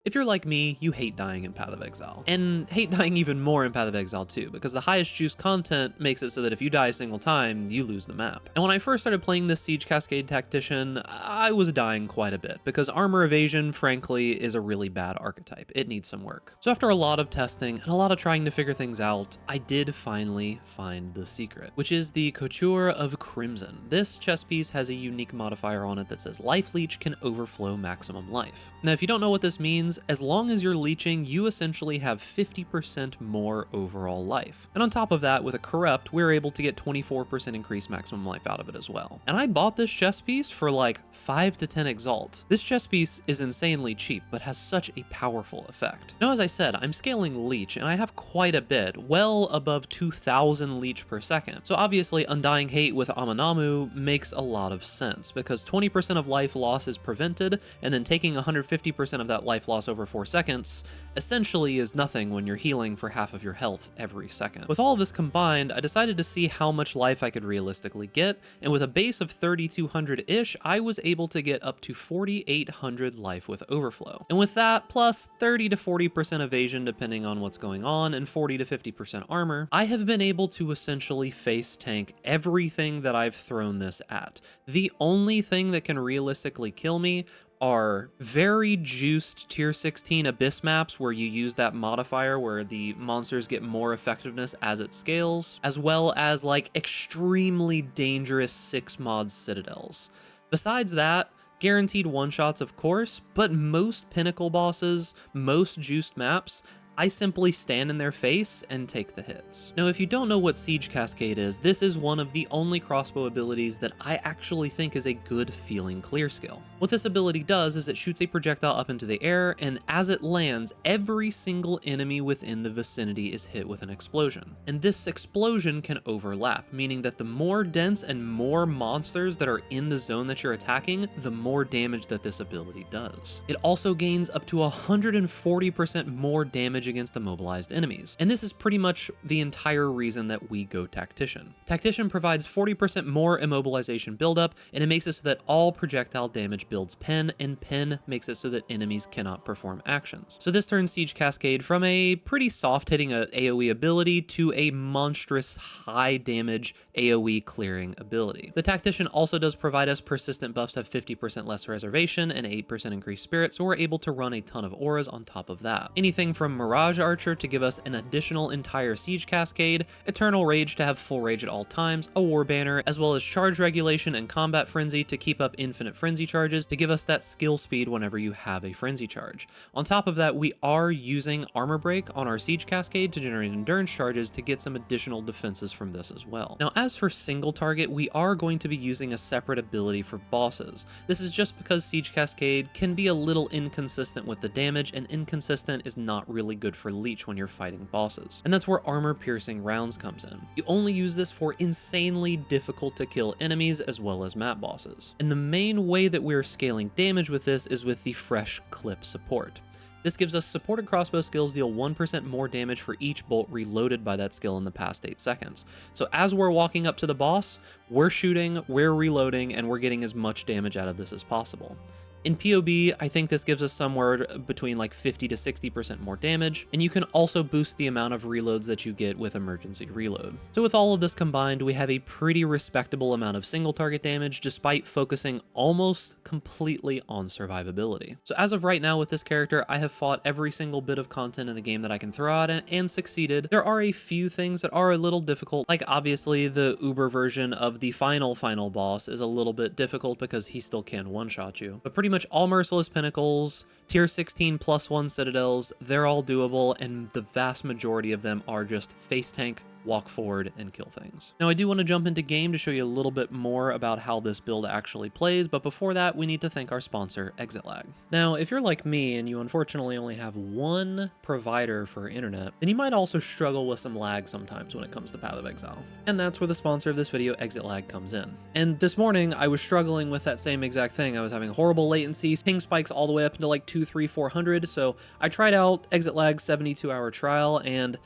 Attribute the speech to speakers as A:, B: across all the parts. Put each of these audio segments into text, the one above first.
A: If you're like me, you hate dying in Path of Exile. And hate dying even more in Path of Exile too, because the highest juice content makes it so that if you die a single time, you lose the map. And when I first started playing this Siege Cascade Tactician, I was dying quite a bit, because armor evasion, frankly, is a really bad archetype. It needs some work. So after a lot of testing and a lot of trying to figure things out, I did finally find the secret, which is the Couture of Crimson. This chess piece has a unique modifier on it that says Life Leech can overflow maximum life. Now, if you don't know what this means, as long as you're leeching, you essentially have 50% more overall life. And on top of that, with a Corrupt, we're able to get 24% increased maximum life out of it as well. And I bought this chess piece for like 5 to 10 Exalt. This chess piece is insanely cheap, but has such a powerful effect. Now, as I said, I'm scaling leech, and I have quite a bit, well above 2,000 leech per second. So obviously, Undying Hate with Amanamu makes a lot of sense, because 20% of life loss is prevented, and then taking 150% of that life loss over 4 seconds essentially is nothing when you're healing for half of your health every second. With all of this combined, I decided to see how much life I could realistically get, and with a base of 3,200-ish, I was able to get up to 4,800 life with overflow. And with that, plus 30 to 40% evasion depending on what's going on, and 40 to 50% armor, I have been able to essentially face tank everything that I've thrown this at. The only thing that can realistically kill me are very juiced tier 16 abyss maps where you use that modifier where the monsters get more effectiveness as it scales, as well as like extremely dangerous 6-mod citadels. Besides that, guaranteed one-shots of course, but most pinnacle bosses, most juiced maps, I simply stand in their face and take the hits. Now, if you don't know what Siege Cascade is, this is one of the only crossbow abilities that I actually think is a good feeling clear skill. What this ability does is it shoots a projectile up into the air, and as it lands, every single enemy within the vicinity is hit with an explosion. And this explosion can overlap, meaning that the more dense and more monsters that are in the zone that you're attacking, the more damage that this ability does. It also gains up to 140% more damage against immobilized enemies. And this is pretty much the entire reason that we go Tactician. Tactician provides 40% more immobilization buildup, and it makes it so that all projectile damage builds pen, and pen makes it so that enemies cannot perform actions. So this turns Siege Cascade from a pretty soft hitting AoE ability to a monstrous high damage AoE clearing ability. The Tactician also does provide us persistent buffs of 50% less reservation and 8% increased spirit, so we're able to run a ton of auras on top of that. Anything from Mirage Archer to give us an additional entire Siege Cascade, Eternal Rage to have full rage at all times, a War Banner, as well as Charge Regulation and Combat Frenzy to keep up infinite Frenzy charges to give us that skill speed whenever you have a Frenzy charge. On top of that, we are using Armor Break on our Siege Cascade to generate Endurance charges to get some additional defenses from this as well. Now, as for single target, we are going to be using a separate ability for bosses. This is just because Siege Cascade can be a little inconsistent with the damage, and inconsistent is not really good for leech when you're fighting bosses. And that's where armor piercing rounds comes in. You only use this for insanely difficult to kill enemies as well as map bosses. And the main way that we're scaling damage with this is with the fresh clip support. This gives us supported crossbow skills deal 1% more damage for each bolt reloaded by that skill in the past 8 seconds. So as we're walking up to the boss, we're shooting, we're reloading, and we're getting as much damage out of this as possible. In PoB, I think this gives us somewhere between like 50 to 60% more damage, and you can also boost the amount of reloads that you get with emergency reload. So with all of this combined, we have a pretty respectable amount of single target damage despite focusing almost completely on survivability. So as of right now with this character, I have fought every single bit of content in the game that I can throw at it and succeeded. There are a few things that are a little difficult, like obviously the Uber version of the final boss is a little bit difficult because he still can one-shot you, but pretty much all Merciless Pinnacles, tier 16 +1 Citadels, they're all doable, and the vast majority of them are just face tank, walk forward, and kill things. Now, I do want to jump into game to show you a little bit more about how this build actually plays, but before that, we need to thank our sponsor, Exitlag. Now, if you're like me and you unfortunately only have one provider for internet, then you might also struggle with some lag sometimes when it comes to Path of Exile. And that's where the sponsor of this video, Exitlag, comes in. And this morning, I was struggling with that same exact thing. I was having horrible latency, ping spikes all the way up into like 200, 300, 400, so I tried out Exitlag's 72-hour trial, and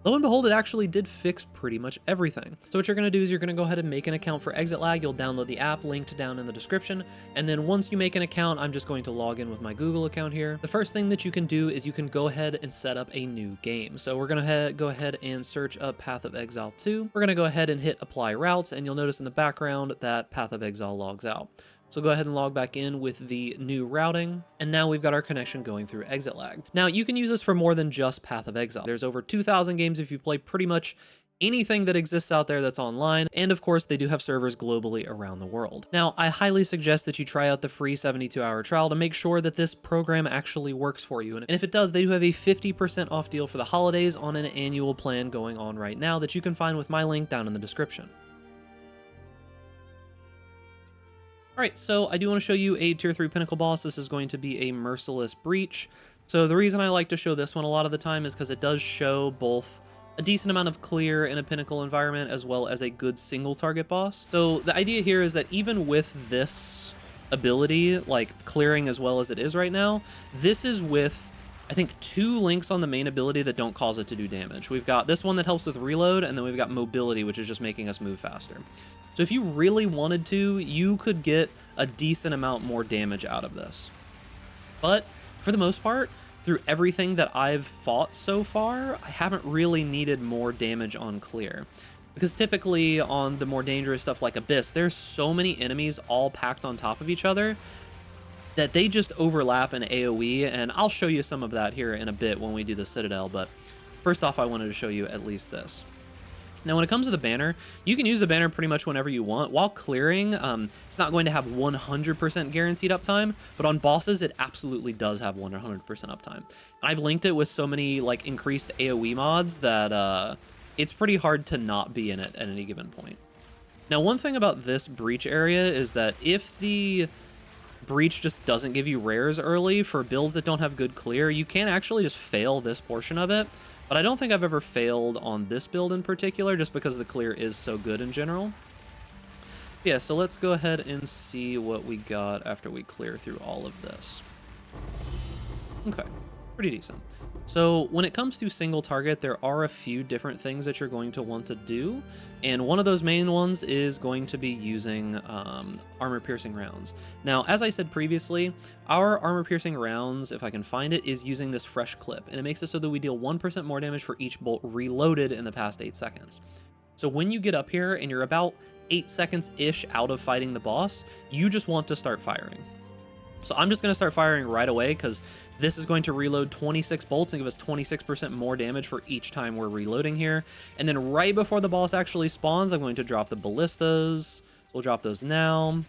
A: Lo and behold, it actually did fix pretty much everything. So what you're going to do is you're going to go ahead and make an account for Exitlag. You'll download the app linked down in the description. And then once you make an account, I'm just going to log in with my Google account here. The first thing that you can do is you can go ahead and set up a new game. So we're going to go ahead and search up Path of Exile 2. We're going to go ahead and hit apply routes, and you'll notice in the background that Path of Exile logs out. So go ahead and log back in with the new routing, and now we've got our connection going through Exitlag. Now, you can use this for more than just Path of Exile. There's over 2,000 games if you play pretty much anything that exists out there that's online, and of course, they do have servers globally around the world. Now, I highly suggest that you try out the free 72-hour trial to make sure that this program actually works for you, and if it does, they do have a 50% off deal for the holidays on an annual plan going on right now that you can find with my link down in the description. All right, so I do want to show you a tier 3 pinnacle boss. This is going to be a Merciless Breach. So the reason I like to show this one a lot of the time is because it does show both a decent amount of clear in a pinnacle environment as well as a good single target boss. So the idea here is that even with this ability, like clearing as well as it is right now, this is with, I think, 2 links on the main ability that don't cause it to do damage. We've got this one that helps with reload, and then we've got mobility, which is just making us move faster. So if you really wanted to, you could get a decent amount more damage out of this. But for the most part, through everything that I've fought so far, I haven't really needed more damage on clear. Because typically on the more dangerous stuff like Abyss, there's so many enemies all packed on top of each other that they just overlap in AoE, and I'll show you some of that here in a bit when we do the Citadel, but first off, I wanted to show you at least this. Now, when it comes to the banner, you can use the banner pretty much whenever you want. While clearing, it's not going to have 100% guaranteed uptime, but on bosses, it absolutely does have 100% uptime. I've linked it with so many like increased AoE mods that it's pretty hard to not be in it at any given point. Now, one thing about this breach area is that if the breach just doesn't give you rares early for builds that don't have good clear, you can actually just fail this portion of it. But I don't think I've ever failed on this build in particular, just because the clear is so good in general. Yeah, so let's go ahead and see what we got after we clear through all of this. Okay, pretty decent. So when it comes to single target, there are a few different things that you're going to want to do. And one of those main ones is going to be using armor-piercing rounds. Now, as I said previously, our armor-piercing rounds, if I can find it, is using this fresh clip. And it makes it so that we deal 1% more damage for each bolt reloaded in the past 8 seconds. So when you get up here and you're about 8 seconds-ish out of fighting the boss, you just want to start firing. So I'm just going to start firing right away because this is going to reload 26 bolts and give us 26% more damage for each time we're reloading here. And then right before the boss actually spawns, I'm going to drop the ballistas. So we'll drop those now.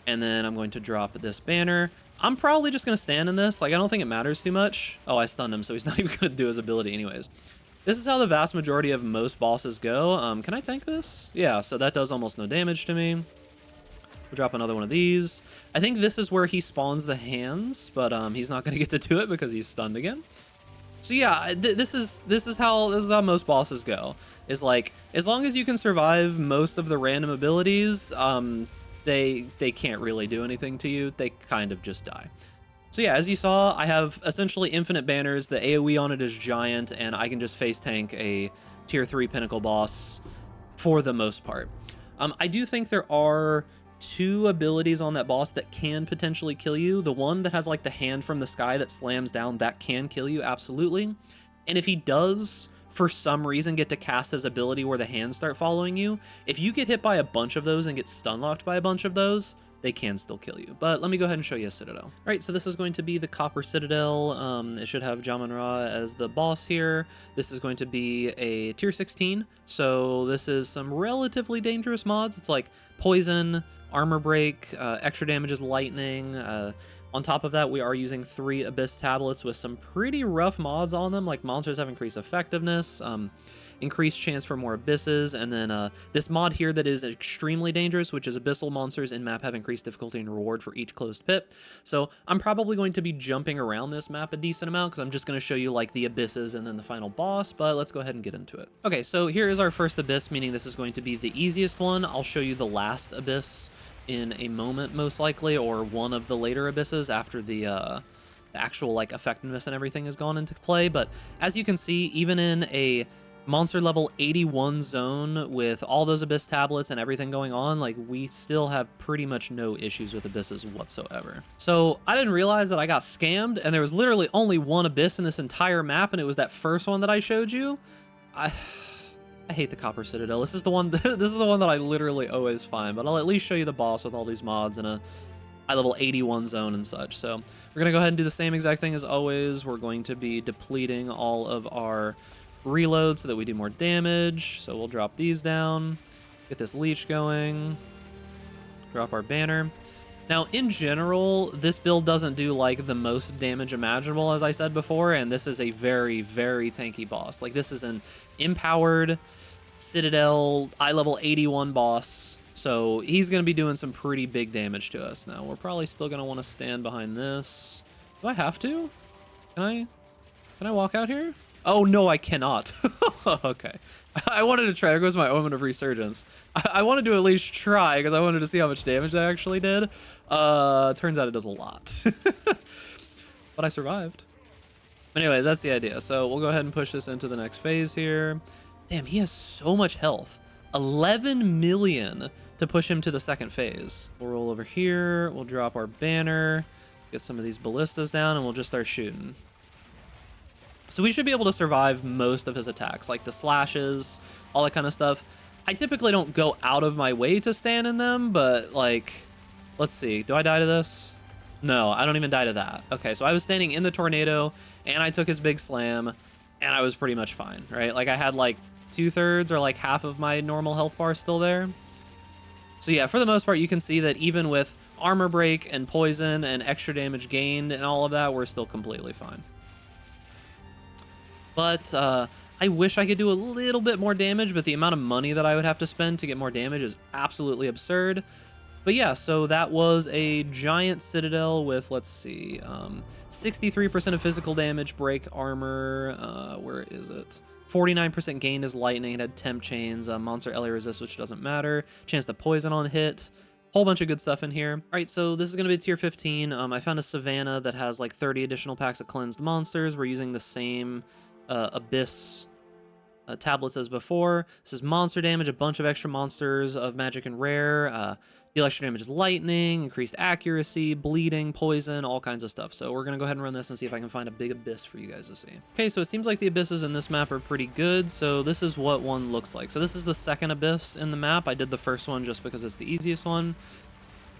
A: And then I'm going to drop this banner. I'm probably just going to stand in this. Like, I don't think it matters too much. Oh, I stunned him, so he's not even going to do his ability anyways. This is how the vast majority of most bosses go. Can I tank this? Yeah, so that does almost no damage to me. We'll drop another one of these. I think this is where he spawns the hands, but he's not going to get to do it because he's stunned again. So yeah, this is how most bosses go. Is like, as long as you can survive most of the random abilities, they can't really do anything to you. They kind of just die. So yeah, as you saw, I have essentially infinite banners. The AoE on it is giant, and I can just face tank a tier 3 pinnacle boss for the most part. I do think there are 2 abilities on that boss that can potentially kill you. The one that has like the hand from the sky that slams down, that can kill you, absolutely. And if he does, for some reason, get to cast his ability where the hands start following you, if you get hit by a bunch of those and get stun locked by a bunch of those, they can still kill you. But let me go ahead and show you a Citadel. All right, so this is going to be the Copper Citadel. It should have Jamun-Ra as the boss here. This is going to be a tier 16. So this is some relatively dangerous mods. It's like poison, armor break, extra damage is lightning. On top of that, we are using 3 Abyss tablets with some pretty rough mods on them, like monsters have increased effectiveness, increased chance for more abysses, and then this mod here that is extremely dangerous, which is abyssal monsters in map have increased difficulty and reward for each closed pit. So I'm probably going to be jumping around this map a decent amount because I'm just going to show you like the abysses and then the final boss, but let's go ahead and get into it. Okay, so here is our first abyss, meaning this is going to be the easiest one. I'll show you the last abyss in a moment, most likely, or one of the later abysses after the the actual like effectiveness and everything has gone into play. But as you can see, even in a monster level 81 zone with all those abyss tablets and everything going on, like we still have pretty much no issues with abysses whatsoever. So I didn't realize that I got scammed, and there was literally only one abyss in this entire map, and it was that first one that I showed you. I hate the Copper Citadel. This is the one this is the one that I literally always find, but I'll at least show you the boss with all these mods in a high level 81 zone and such. So we're gonna go ahead and do the same exact thing as always. We're going to be depleting all of our reload so that we do more damage. So we'll drop these down, get this leech going, drop our banner. Now, in general, this build doesn't do like the most damage imaginable, as I said before, and this is a very, very tanky boss. Like, this is an empowered Citadel eye level 81 boss, so he's going to be doing some pretty big damage to us. Now, we're probably still going to want to stand behind this. Do I have to? Can I walk out here? Oh, no, I cannot. Okay. I wanted to try. There goes my Omen of Resurgence. I wanted to at least try because I wanted to see how much damage that actually did. Turns out it does a lot. But I survived. Anyways, that's the idea. So we'll go ahead and push this into the next phase here. Damn, he has so much health. 11 million to push him to the second phase. We'll roll over here. We'll drop our banner. Get some of these ballistas down, and we'll just start shooting. So we should be able to survive most of his attacks, like the slashes, all that kind of stuff. I typically don't go out of my way to stand in them, but like, let's see. Do I die to this? No, I don't even die to that. Okay, so I was standing in the tornado, and I took his big slam, and I was pretty much fine, right? Like I had like 2/3 or like half of my normal health bar still there. So yeah, for the most part, you can see that even with armor break and poison and extra damage gained and all of that, we're still completely fine. But I wish I could do a little bit more damage, but the amount of money that I would have to spend to get more damage is absolutely absurd. But yeah, so that was a giant Citadel with, let's see, 63% of physical damage, break armor, where is it? 49% gained as lightning, it had temp chains, monster LA resist, which doesn't matter, chance to poison on hit, whole bunch of good stuff in here. All right, so this is going to be tier 15. I found a Savannah that has like 30 additional packs of cleansed monsters. We're using the same abyss tablets as before. This is monster damage, a bunch of extra monsters of magic and rare, deal extra damage as lightning, increased accuracy, bleeding, poison, all kinds of stuff. So we're gonna go ahead and run this and see if I can find a big abyss for you guys to see. Okay, so it seems like the abysses in this map are pretty good. So this is what one looks like. So this is the second abyss in the map. I did the first one just because it's the easiest one.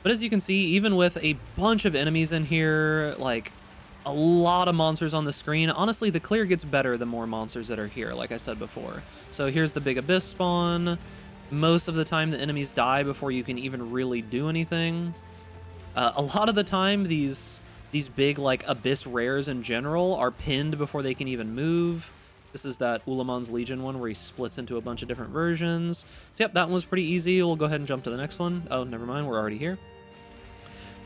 A: But as you can see, even with a bunch of enemies in here, like a lot of monsters on the screen, honestly, the clear gets better the more monsters that are here, like I said before. So here's the big abyss spawn. Most of the time, the enemies die before you can even really do anything. A lot of the time, these big, like, abyss rares in general are pinned before they can even move. This is that Ulamon's Legion one where he splits into a bunch of different versions. So yep, that one was pretty easy. We'll go ahead and jump to the next one. Oh, never mind, we're already here.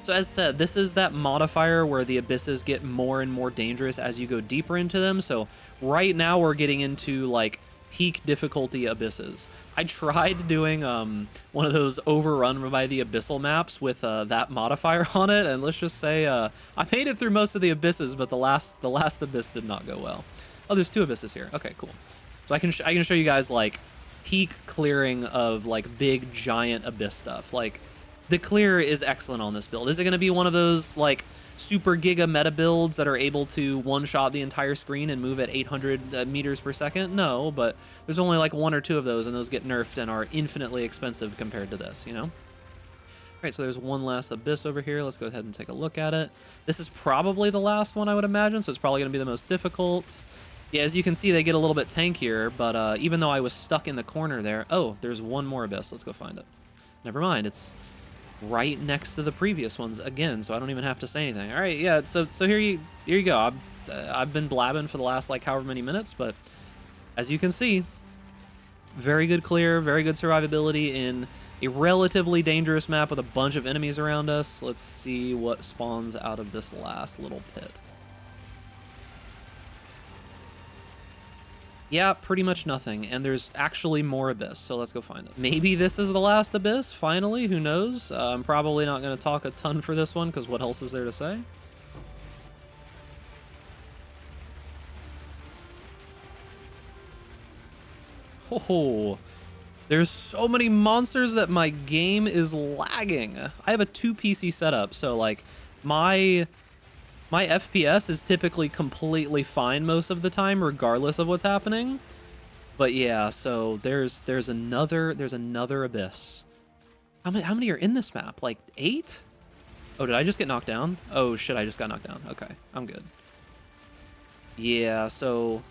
A: So as said, this is that modifier where the abysses get more and more dangerous as you go deeper into them. So right now we're getting into like peak difficulty abysses. I tried doing one of those overrun by the abyssal maps with that modifier on it, and let's just say I made it through most of the abysses, but the last abyss did not go well. Oh, there's 2 abysses here. Okay, cool. So I can show you guys like peak clearing of like big giant abyss stuff. Like the clear is excellent on this build. Is it going to be one of those like super giga meta builds that are able to one-shot the entire screen and move at 800 meters per second? No, but there's only like 1 or 2 of those, and those get nerfed and are infinitely expensive compared to this, you know? All right, so there's one last abyss over here. Let's go ahead and take a look at it. This is probably the last one, I would imagine, so it's probably going to be the most difficult. Yeah, as you can see, they get a little bit tankier, but even though I was stuck in the corner there... Oh, there's one more abyss. Let's go find it. Never mind, it's right next to the previous ones again, so I don't even have to say anything. All right, yeah, so here you go. I've been blabbing for the last like however many minutes, but as you can see, very good clear, very good survivability in a relatively dangerous map with a bunch of enemies around us. Let's see what spawns out of this last little pit. Yeah, pretty much nothing, and there's actually more abyss, so let's go find it. Maybe this is the last abyss, finally, who knows? I'm probably not going to talk a ton for this one, because what else is there to say? Oh, there's so many monsters that my game is lagging. I have a 2 PC setup, so like my FPS is typically completely fine most of the time, regardless of what's happening. But yeah, so there's another abyss. How many are in this map? Like 8? Oh, did I just get knocked down? Oh shit, I just got knocked down. Okay, I'm good. Yeah, so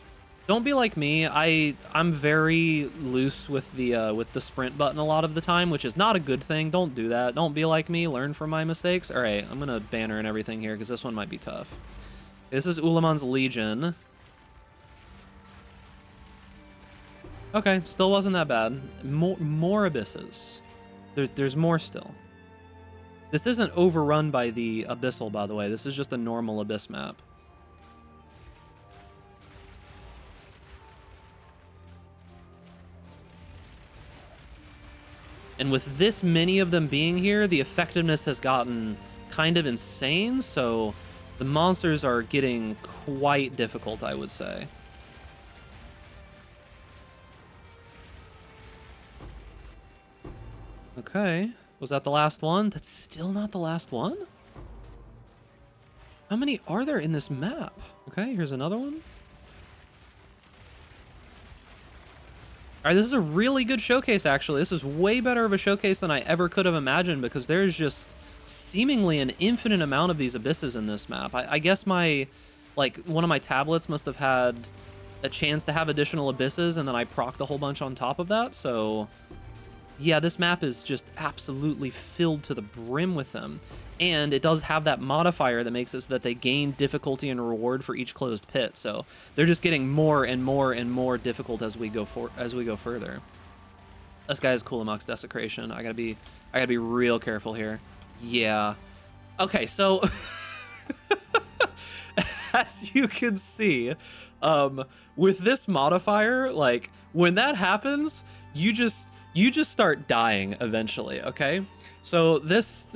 A: don't be like me. I'm very loose with the sprint button a lot of the time, which is not a good thing. Don't do that. Don't be like me. Learn from my mistakes. All right, I'm gonna banner and everything here because this one might be tough. This is Ulamon's Legion. Okay, still wasn't that bad. More abysses. There's more still. This isn't overrun by the Abyssal, by the way. This is just a normal Abyss map. And with this many of them being here, the effectiveness has gotten kind of insane, so the monsters are getting quite difficult, I would say. Okay, was that the last one? That's still not the last one? How many are there in this map? Okay, here's another one. All right, this is a really good showcase, actually. This is way better of a showcase than I ever could have imagined because there's just seemingly an infinite amount of these abysses in this map. I guess one of my tablets must have had a chance to have additional abysses, and then I procced a whole bunch on top of that, so yeah, this map is just absolutely filled to the brim with them. And it does have that modifier that makes it so that they gain difficulty and reward for each closed pit. So they're just getting more and more and more difficult as we go further. This guy has Kulamok's Desecration. I gotta be real careful here. Yeah. Okay, so as you can see, with this modifier, like when that happens, you just start dying eventually, okay? So this,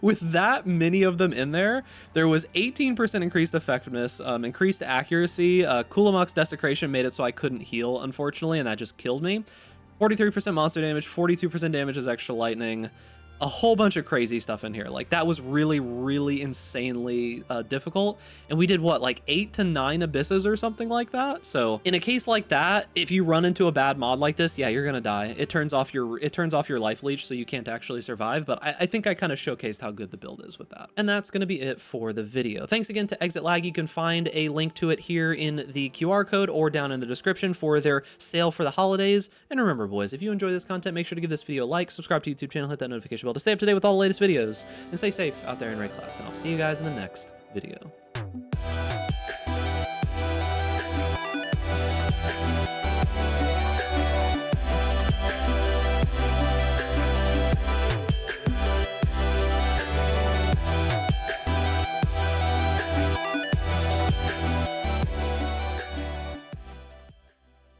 A: with that many of them in there was 18% increased effectiveness, increased accuracy. Kulamok's Desecration made it so I couldn't heal, unfortunately, and that just killed me. 43% monster damage, 42% damage as extra lightning. A whole bunch of crazy stuff in here. Like, that was really, really insanely difficult. And we did, what, like 8 to 9 abysses or something like that? So in a case like that, if you run into a bad mod like this, yeah, you're gonna die. It turns off your life leech, so you can't actually survive. But I think I kind of showcased how good the build is with that. And that's gonna be it for the video. Thanks again to Exitlag. You can find a link to it here in the QR code or down in the description for their sale for the holidays. And remember, boys, if you enjoy this content, make sure to give this video a like, subscribe to the YouTube channel, hit that notification bell to stay up to date with all the latest videos, and stay safe out there in raid class. And I'll see you guys in the next video.